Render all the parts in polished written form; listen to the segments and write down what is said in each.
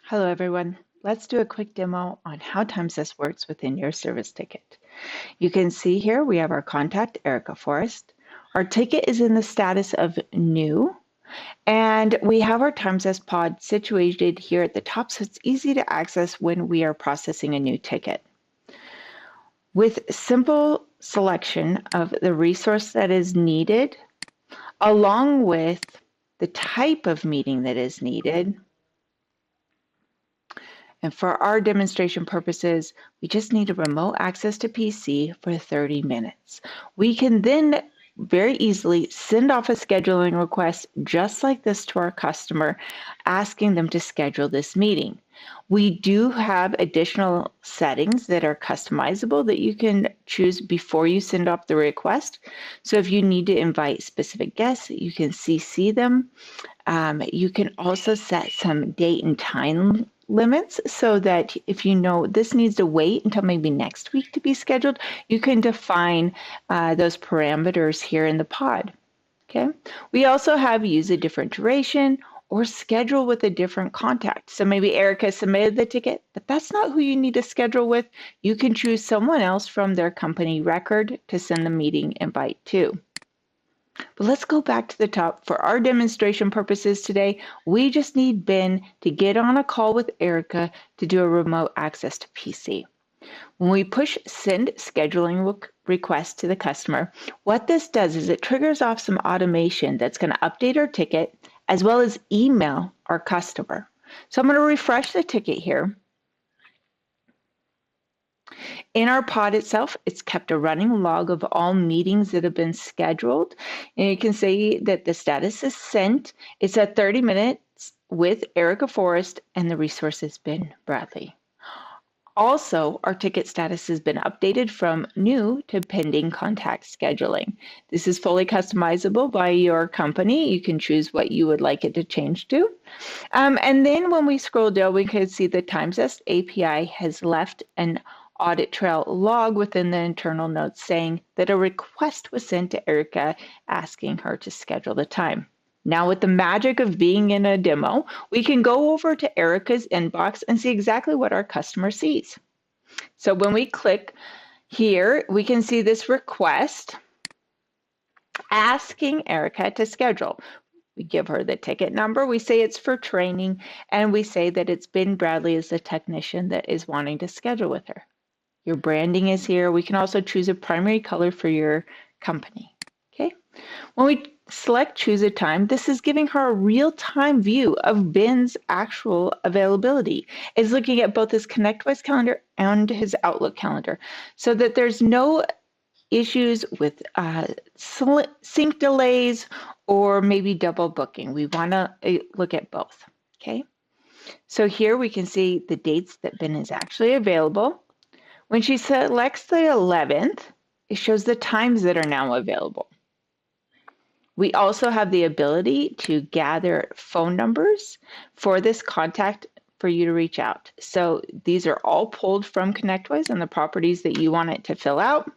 Hello everyone. Let's do a quick demo on how TimeZest works within your service ticket. You can see here we have our contact, Erica Forrest. Our ticket is in the status of new, and we have our TimeZest pod situated here at the top so it's easy to access when we are processing a new ticket. With simple selection of the resource that is needed, along with the type of meeting that is needed, and for our demonstration purposes, we just need a remote access to PC for 30 minutes. We can then very easily send off a scheduling request just like this to our customer, asking them to schedule this meeting. We do have additional settings that are customizable that you can choose before you send off the request. So if you need to invite specific guests, you can CC them. You can also set some date and time limits so that if you know this needs to wait until maybe next week to be scheduled, you can define those parameters here in the pod. Okay. We also have use a different duration or schedule with a different contact. So maybe Erica submitted the ticket, but that's not who you need to schedule with. You can choose someone else from their company record to send the meeting invite to. But let's go back to the top. For our demonstration purposes today, we just need Ben to get on a call with Erica to do a remote access to PC. When we push send scheduling request to the customer, what this does is it triggers off some automation that's going to update our ticket as well as email our customer. So I'm going to refresh the ticket here. In our pod itself, it's kept a running log of all meetings that have been scheduled. And you can see that the status is sent. It's at 30 minutes with Erica Forrest, and the resource has been Bradley. Also, our ticket status has been updated from new to pending contact scheduling. This is fully customizable by your company. You can choose what you would like it to change to. And then when we scroll down, we can see the TimeZest API has left an audit trail log within the internal notes saying that a request was sent to Erica asking her to schedule the time. Now, with the magic of being in a demo, we can go over to Erica's inbox and see exactly what our customer sees. So when we click here, we can see this request asking Erica to schedule. We give her the ticket number, we say it's for training, and we say that it's Ben Bradley as the technician that is wanting to schedule with her. Your branding is here. We can also choose a primary color for your company. Okay. When we select choose a time, this is giving her a real-time view of Ben's actual availability. It's looking at both his ConnectWise calendar and his Outlook calendar so that there's no issues with sync delays or maybe double booking. We want to look at both. Okay. So here we can see the dates that Ben is actually available. When she selects the 11th, it shows the times that are now available. We also have the ability to gather phone numbers for this contact for you to reach out. So these are all pulled from ConnectWise and the properties that you want it to fill out.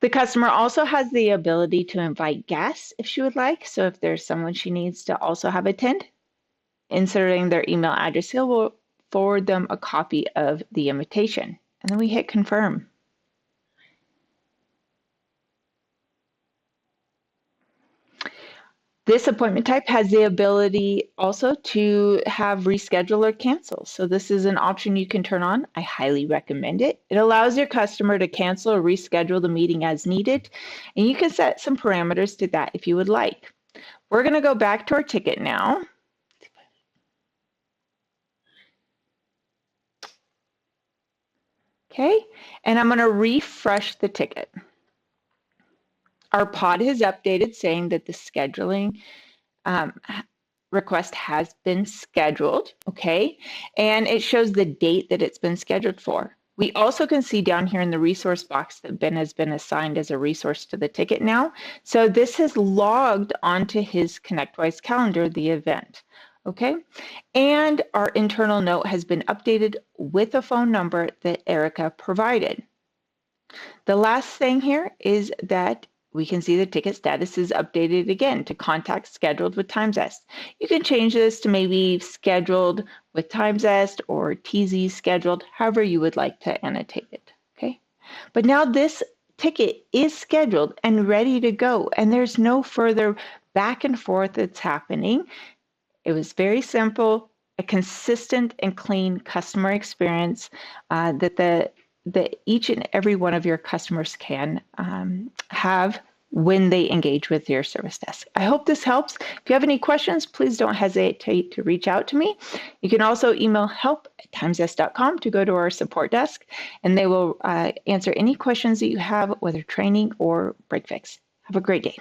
The customer also has the ability to invite guests if she would like. So if there's someone she needs to also have attend, inserting their email address here will forward them a copy of the invitation. And then we hit confirm. This appointment type has the ability also to have reschedule or cancel. So this is an option you can turn on. I highly recommend it. It allows your customer to cancel or reschedule the meeting as needed. And you can set some parameters to that if you would like. We're going to go back to our ticket now. Okay, and I'm going to refresh the ticket. Our pod has updated saying that the scheduling request has been scheduled, okay? And it shows the date that it's been scheduled for. We also can see down here in the resource box that Ben has been assigned as a resource to the ticket now. So this has logged onto his ConnectWise calendar, the event, okay? And our internal note has been updated with a phone number that Erica provided. The last thing here is that we can see the ticket status is updated again to contact scheduled with TimeZest. You can change this to maybe scheduled with TimeZest or TZ scheduled, however you would like to annotate it, okay? But now this ticket is scheduled and ready to go, and there's no further back and forth that's happening. It was very simple, a consistent and clean customer experience that each and every one of your customers can have when they engage with your service desk. I hope this helps. If you have any questions, please don't hesitate to reach out to me. You can also email help@timezest.com to go to our support desk, and they will answer any questions that you have, whether training or break fix. Have a great day.